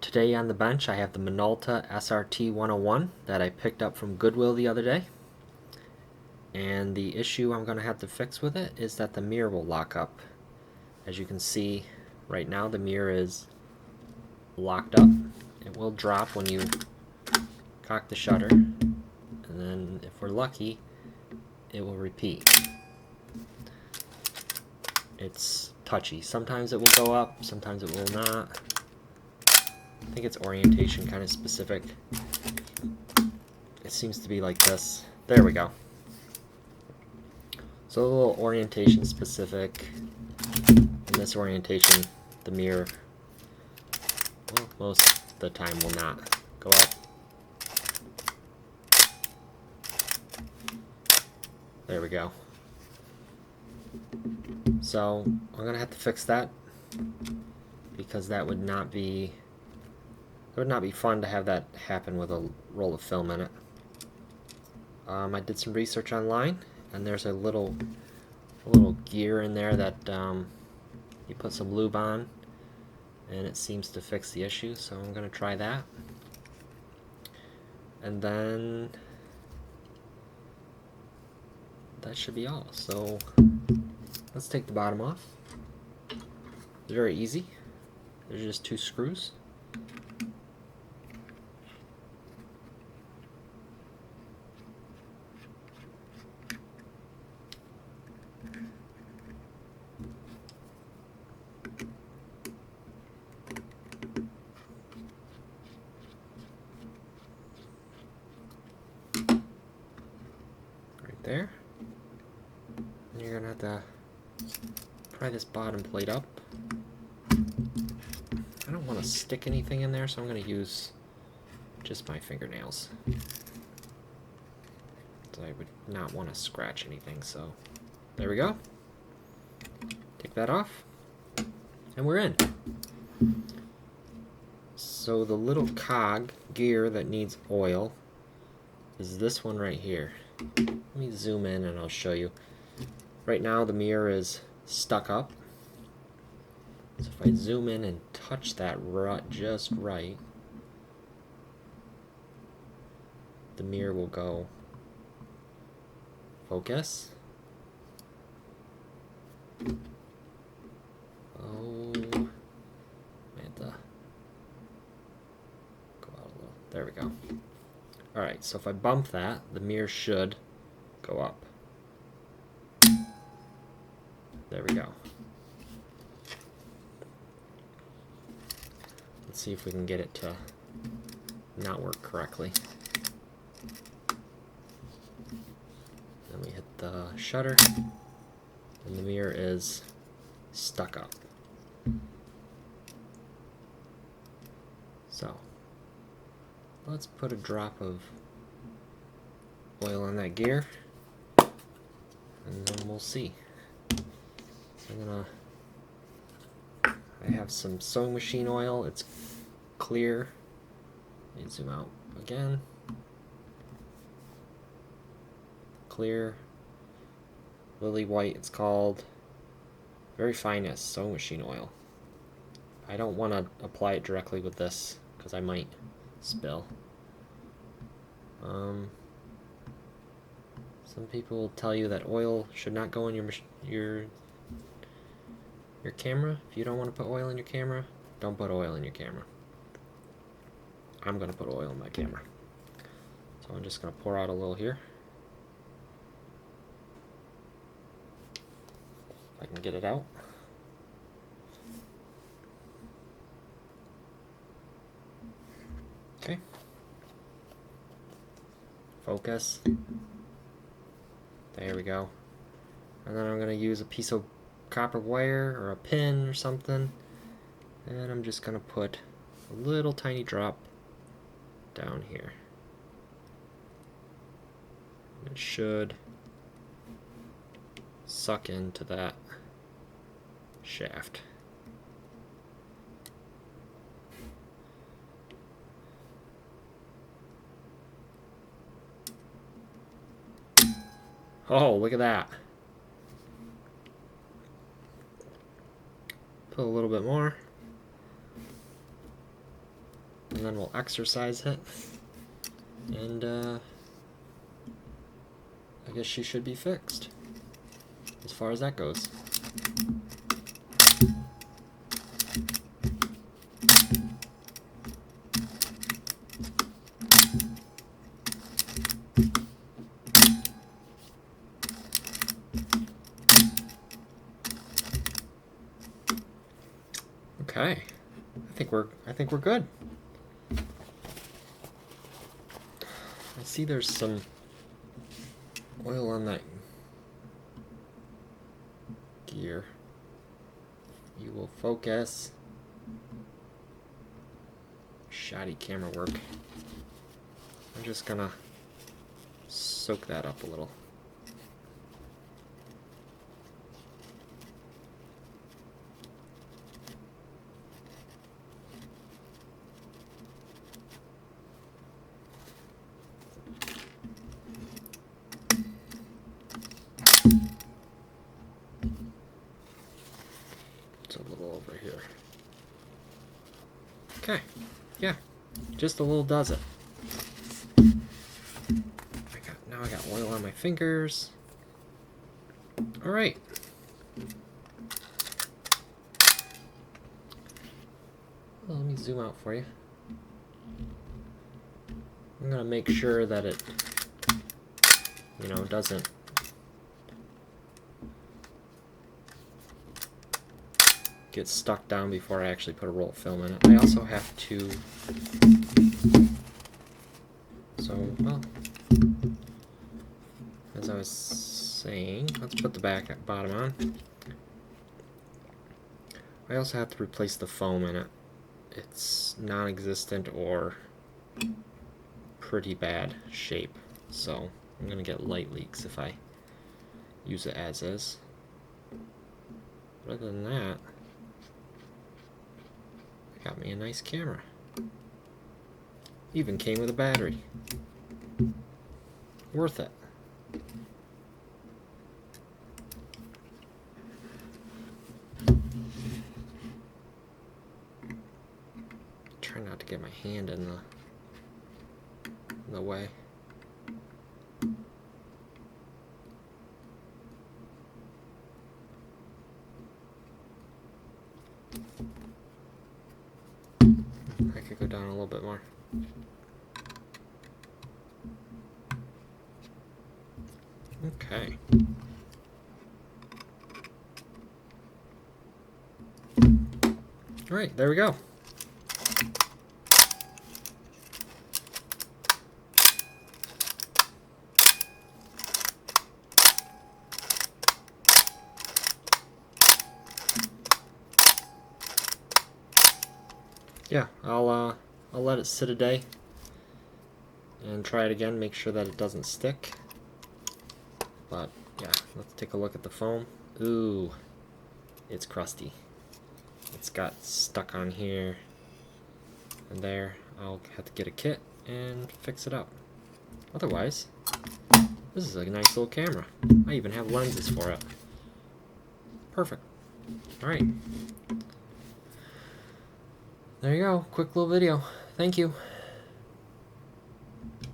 Today on the bench I have the Minolta SRT101 that I picked up from Goodwill the other day. And the issue I'm going to have to fix with it is that the mirror will lock up. As you can see right now, the mirror is locked up. It will drop when you cock the shutter, and then if we're lucky, it will repeat. It's touchy. Sometimes it will go up, sometimes it will not. I think it's orientation kind of specific. It seems to be like this. There we go. So a little orientation specific. In this orientation, the mirror, well, most of the time will not go up. There we go. So I'm going to have to fix that because that would not be fun to have that happen with a roll of film in it. I did some research online, and there's a little gear in there that you put some lube on, and it seems to fix the issue. So I'm going to try that, and then that should be all. So let's take the bottom off. It's very easy. There's just 2 screws. Right there. And you're gonna have to pry this bottom plate up. I don't want to stick anything in there, so I'm going to use just my fingernails. So I would not want to scratch anything, so there we go. Take that off, and we're in. So the little cog gear that needs oil is this one right here. Let me zoom in and I'll show you. Right now the mirror is stuck up. So if I zoom in and touch that just right, the mirror will go focus. Oh, I have to go out a little. There we go. Alright, so if I bump that, the mirror should go up. There we go. Let's see if we can get it to not work correctly. Then we hit the shutter, and the mirror is stuck up. So let's put a drop of oil on that gear, and then we'll see. So I have some sewing machine oil. It's clear. Let me zoom out again. Clear, lily white. It's called. Very finest sewing machine oil. I don't want to apply it directly with this because I might spill. Some people will tell you that oil should not go in your camera. If you don't want to put oil in your camera, don't put oil in your camera. I'm going to put oil in my camera. So I'm just going to pour out a little here. If I can get it out. Okay. Focus. There we go. And then I'm going to use a piece of copper wire or a pin or something, and I'm just going to put a little tiny drop down here. It should suck into that shaft. Oh, look at that. Put a little bit more. and then we'll exercise it, and I guess she should be fixed as far as that goes. Okay, I think we're good. I see there's some oil on that gear. You will focus. Shoddy camera work. I'm just gonna soak that up a little. It's a little over here. Okay, yeah, just a little does it. Now I got oil on my fingers. All right. Well, let me zoom out for you. I'm gonna make sure that it, doesn't get stuck down before I actually put a roll of film in it. I also have to, well, as I was saying, let's put the bottom on. I also have to replace the foam in it. It's non-existent or pretty bad shape, so I'm gonna get light leaks if I use it as is. But other than that, I got me a nice camera. Even came with a battery. Worth it. Try not to get my hand in the way. I could go down a little bit more. Okay. All right, there we go. Yeah, I'll let it sit a day and try it again, make sure that it doesn't stick. But yeah, let's take a look at the foam. Ooh, it's crusty. It's got stuck on here and there. I'll have to get a kit and fix it up. Otherwise, this is a nice little camera. I even have lenses for it. Perfect. Alright. There you go, quick little video. Thank you.